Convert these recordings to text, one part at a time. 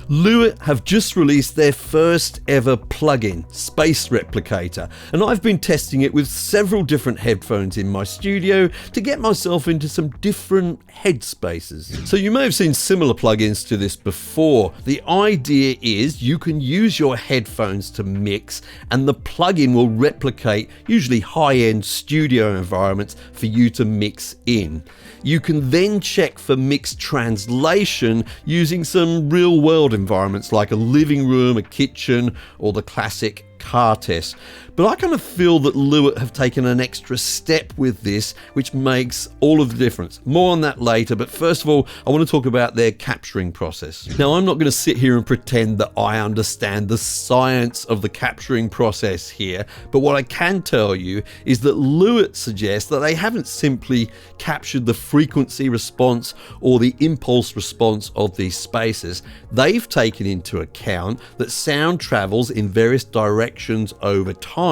Lewitt have just released their first ever plugin, Space Replicator, and I've been testing it with several different headphones in my studio to get myself into some different headspaces. So you may have seen similar plugins to this before. The idea is you can use your headphones to mix, and the plugin will replicate usually high-end studio environments for you to mix in. You can then check for mix translation using some real-world environments like a living room, a kitchen, or the classic car test. But I kind of feel that Lewitt have taken an extra step with this, which makes all of the difference. More on that later, but first of all, I want to talk about their capturing process. Now, I'm not going to sit here and pretend that I understand the science of the capturing process here, but what I can tell you is that Lewitt suggests that they haven't simply captured the frequency response or the impulse response of these spaces. They've taken into account that sound travels in various directions over time,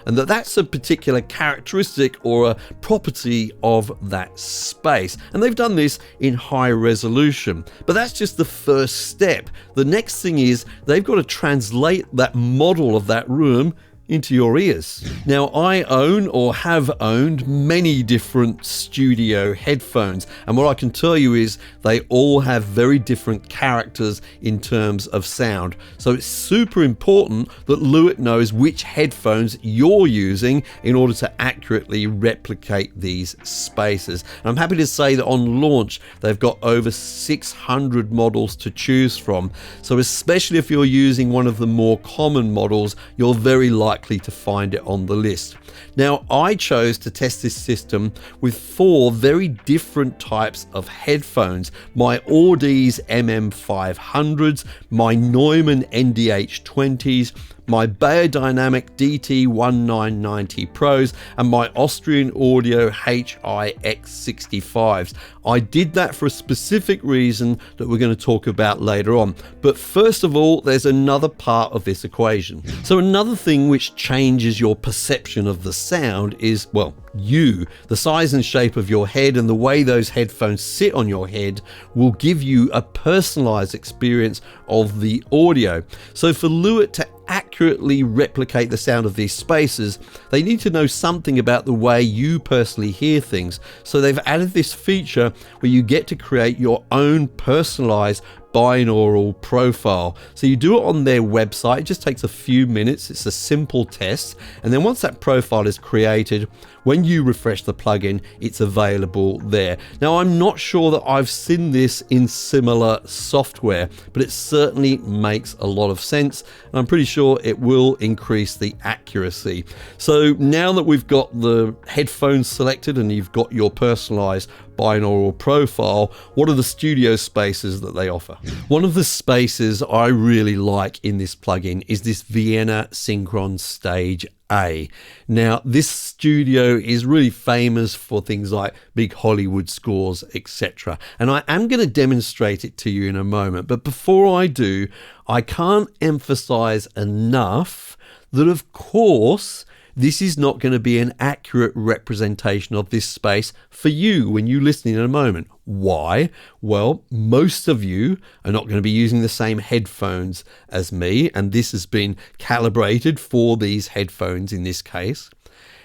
and that's a particular characteristic or a property of that space. And they've done this in high resolution. But that's just the first step. The next thing is they've got to translate that model of that room into your ears. Now, I own or have owned many different studio headphones, and what I can tell you is they all have very different characters in terms of sound. So it's super important that Lewitt knows which headphones you're using in order to accurately replicate these spaces. And I'm happy to say that on launch, they've got over 600 models to choose from. So especially if you're using one of the more common models, you're very likely to find it on the list. Now, I chose to test this system with 4 very different types of headphones: my Audeze MM500s, my Neumann NDH20s, my Beyerdynamic DT1990 Pros, and my Austrian Audio HIX65s. I did that for a specific reason that we're going to talk about later on. But first of all, there's another part of this equation. So another thing which changes your perception of the sound is, well, the size and shape of your head and the way those headphones sit on your head will give you a personalized experience of the audio. So for Lewitt to accurately replicate the sound of these spaces, they need to know something about the way you personally hear things. So they've added this feature where you get to create your own personalized binaural profile. So you do it on their website. It just takes a few minutes. It's a simple test. And then once that profile is created, when you refresh the plugin, it's available there. Now, I'm not sure that I've seen this in similar software, but it certainly makes a lot of sense. And I'm pretty sure it will increase the accuracy. So now that we've got the headphones selected and you've got your personalized binaural profile, what are the studio spaces that they offer? One of the spaces I really like in this plugin is this Vienna Synchron Stage A. Now, this studio is really famous for things like big Hollywood scores, etc. And I am going to demonstrate it to you in a moment. But before I do, I can't emphasize enough that, of course, this is not going to be an accurate representation of this space for you when you listen in a moment. Why? Well, most of you are not going to be using the same headphones as me, and this has been calibrated for these headphones in this case.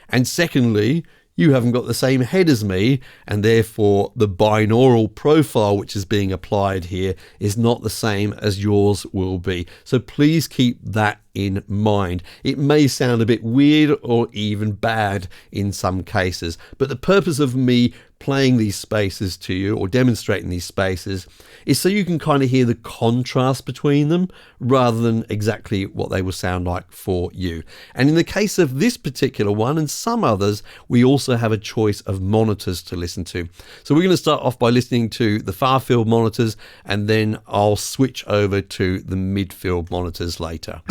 And secondly, you haven't got the same head as me, and therefore the binaural profile which is being applied here is not the same as yours will be. So please keep that in mind. It may sound a bit weird or even bad in some cases, but the purpose of me playing these spaces to you or demonstrating these spaces is so you can kind of hear the contrast between them rather than exactly what they will sound like for you. And in the case of this particular one and some others, we also have a choice of monitors to listen to. So we're going to start off by listening to the far field monitors, and then I'll switch over to the midfield monitors later.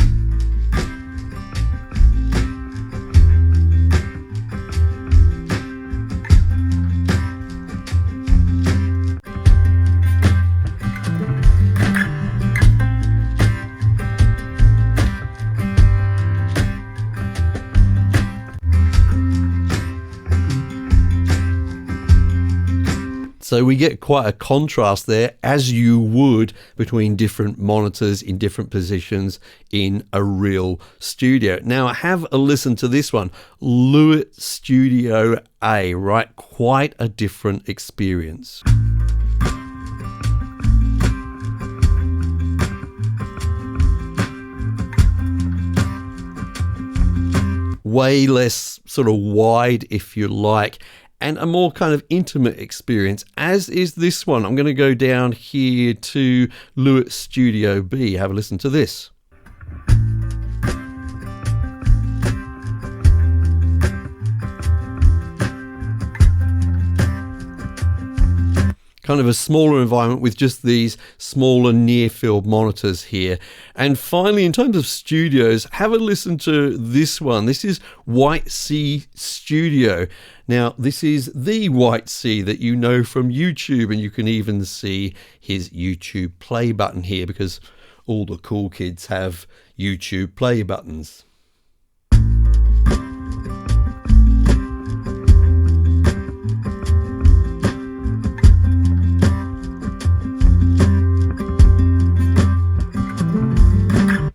So we get quite a contrast there, as you would between different monitors in different positions in a real studio. Now have a listen to this one, Lewitt Studio A, right? Quite a different experience. Way less sort of wide, if you like, and a more kind of intimate experience, as is this one. I'm going to go down here to Lewitt Studio B. Have a listen to this. Kind of a smaller environment with just these smaller near-field monitors here. And finally, in terms of studios, have a listen to this one. This is White Sea Studio. Now, this is the White Sea that you know from YouTube, and you can even see his YouTube play button here because all the cool kids have YouTube play buttons.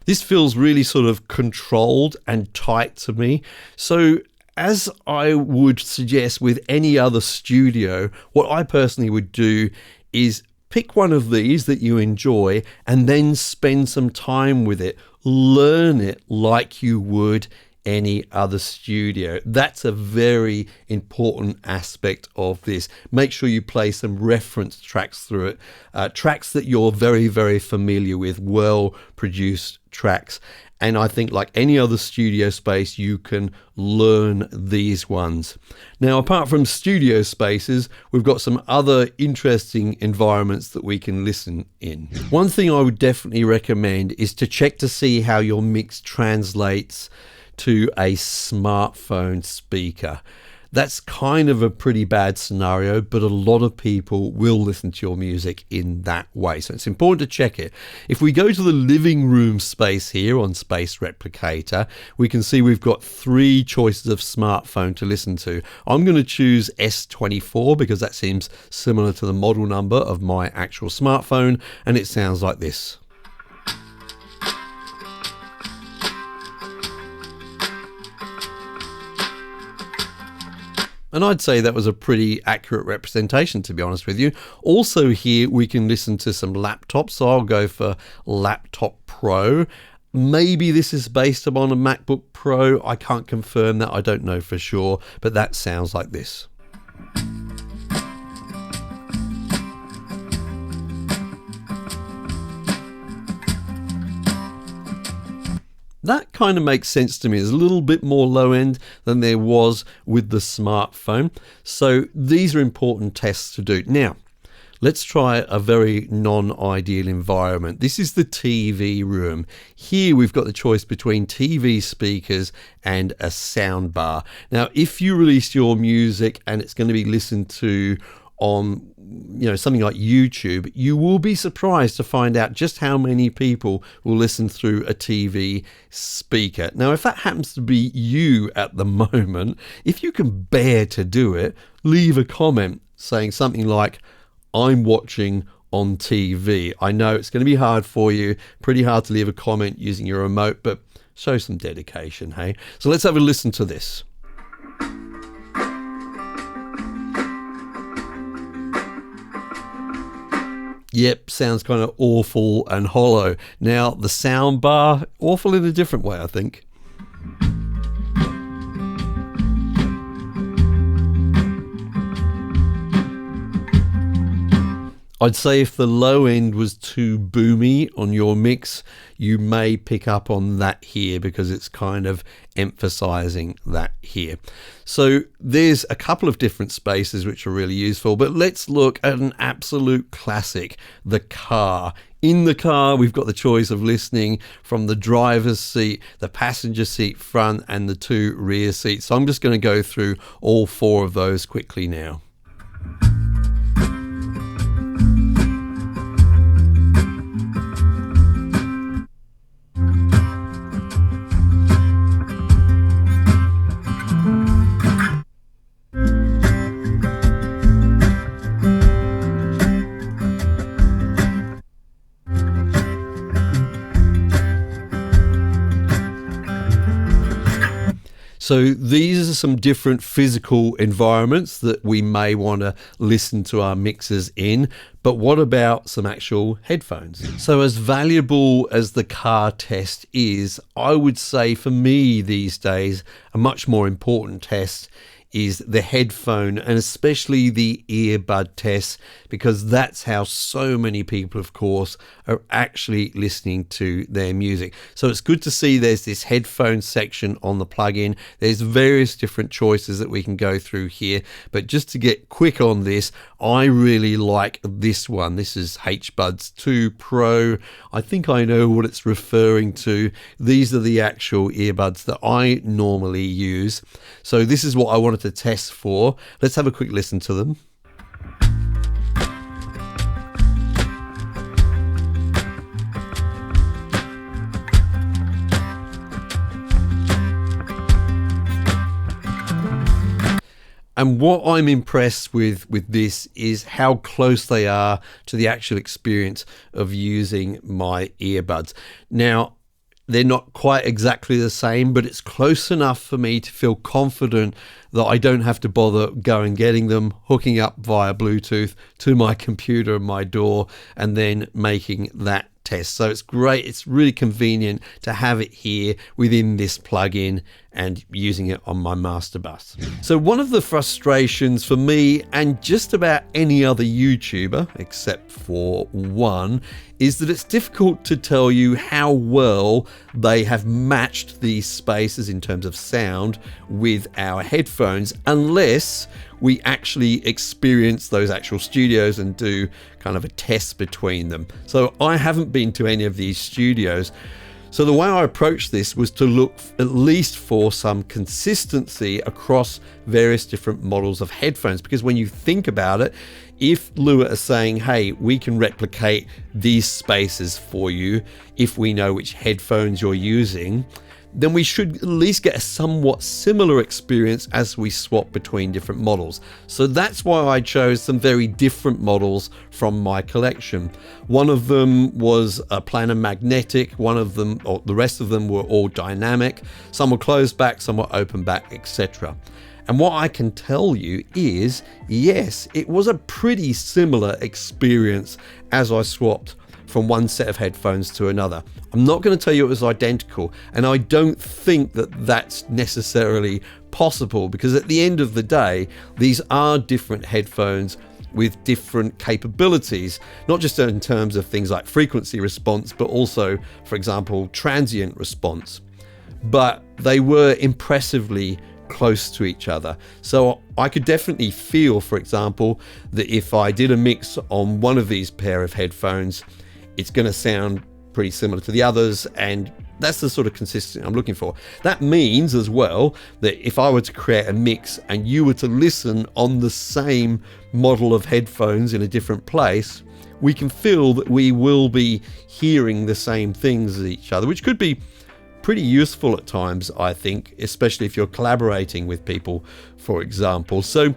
This feels really sort of controlled and tight to me. So as I would suggest with any other studio, what I personally would do is pick one of these that you enjoy and then spend some time with it. Learn it like you would any other studio. That's a very important aspect of this. Make sure you play some reference tracks through it, tracks that you're very, very familiar with, well-produced tracks. And I think like any other studio space, you can learn these ones. Now, apart from studio spaces, we've got some other interesting environments that we can listen in. One thing I would definitely recommend is to check to see how your mix translates to a smartphone speaker. That's kind of a pretty bad scenario, but a lot of people will listen to your music in that way. So it's important to check it. If we go to the living room space here on Space Replicator, we can see we've got 3 choices of smartphone to listen to. I'm going to choose S24 because that seems similar to the model number of my actual smartphone, and it sounds like this. And I'd say that was a pretty accurate representation, to be honest with you. Also here, we can listen to some laptops. So I'll go for Laptop Pro. Maybe this is based upon a MacBook Pro. I can't confirm that. I don't know for sure, but that sounds like this. That kind of makes sense to me. There's a little bit more low end than there was with the smartphone. So these are important tests to do. Now, let's try a very non-ideal environment. This is the TV room. Here we've got the choice between TV speakers and a sound bar. Now, if you release your music and it's going to be listened to on something like YouTube, you will be surprised to find out just how many people will listen through a TV speaker. Now, if that happens to be you at the moment, if you can bear to do it, leave a comment saying something like, "I'm watching on TV." I know it's going to be hard for you, pretty hard to leave a comment using your remote, but show some dedication, hey? So let's have a listen to this. Yep, sounds kind of awful and hollow. Now, the sound bar, awful in a different way, I think. I'd say if the low end was too boomy on your mix, you may pick up on that here because it's kind of emphasizing that here. So there's a couple of different spaces which are really useful, but let's look at an absolute classic, the car. In the car, we've got the choice of listening from the driver's seat, the passenger seat front, and the 2 rear seats. So I'm just going to go through all 4 of those quickly now. So these are some different physical environments that we may want to listen to our mixes in. But what about some actual headphones? So as valuable as the car test is, I would say for me these days, a much more important test is the headphone, and especially the earbud test, because that's how so many people, of course, are actually listening to their music. So it's good to see there's this headphone section on the plugin. There's various different choices that we can go through here, but just to get quick on this, I really like this one. This is HBuds 2 Pro. I think I know what it's referring to. These are the actual earbuds that I normally use. So this is what I wanted to test for. Let's have a quick listen to them. And what I'm impressed with this is how close they are to the actual experience of using my earbuds. Now, they're not quite exactly the same, but it's close enough for me to feel confident that I don't have to bother going getting them, hooking up via Bluetooth to my computer and my DAW, and then making that test. So it's great. It's really convenient to have it here within this plugin and using it on my master bus. So one of the frustrations for me and just about any other YouTuber, except for one, is that it's difficult to tell you how well they have matched these spaces in terms of sound with our headphones, unless we actually experience those actual studios and do kind of a test between them. So I haven't been to any of these studios. So the way I approached this was to look at least for some consistency across various different models of headphones, because when you think about it, if Lewitt are saying, hey, we can replicate these spaces for you if we know which headphones you're using, then we should at least get a somewhat similar experience as we swap between different models. So that's why I chose some very different models from my collection. One of them was a planar magnetic, one of them, or the rest of them were all dynamic. Some were closed back, some were open back, etc. And what I can tell you is, yes, it was a pretty similar experience as I swapped from one set of headphones to another. I'm not going to tell you it was identical, and I don't think that that's necessarily possible, because at the end of the day, these are different headphones with different capabilities, not just in terms of things like frequency response, but also, for example, transient response. But they were impressively close to each other. So I could definitely feel, for example, that if I did a mix on one of these pair of headphones, it's going to sound pretty similar to the others, and that's the sort of consistency I'm looking for. That means as well that if I were to create a mix and you were to listen on the same model of headphones in a different place, we can feel that we will be hearing the same things as each other, which could be pretty useful at times, I think, especially if you're collaborating with people, for example. So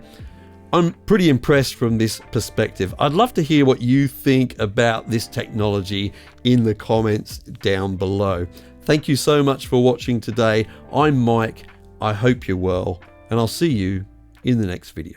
I'm pretty impressed from this perspective. I'd love to hear what you think about this technology in the comments down below. Thank you so much for watching today. I'm Mike. I hope you're well, and I'll see you in the next video.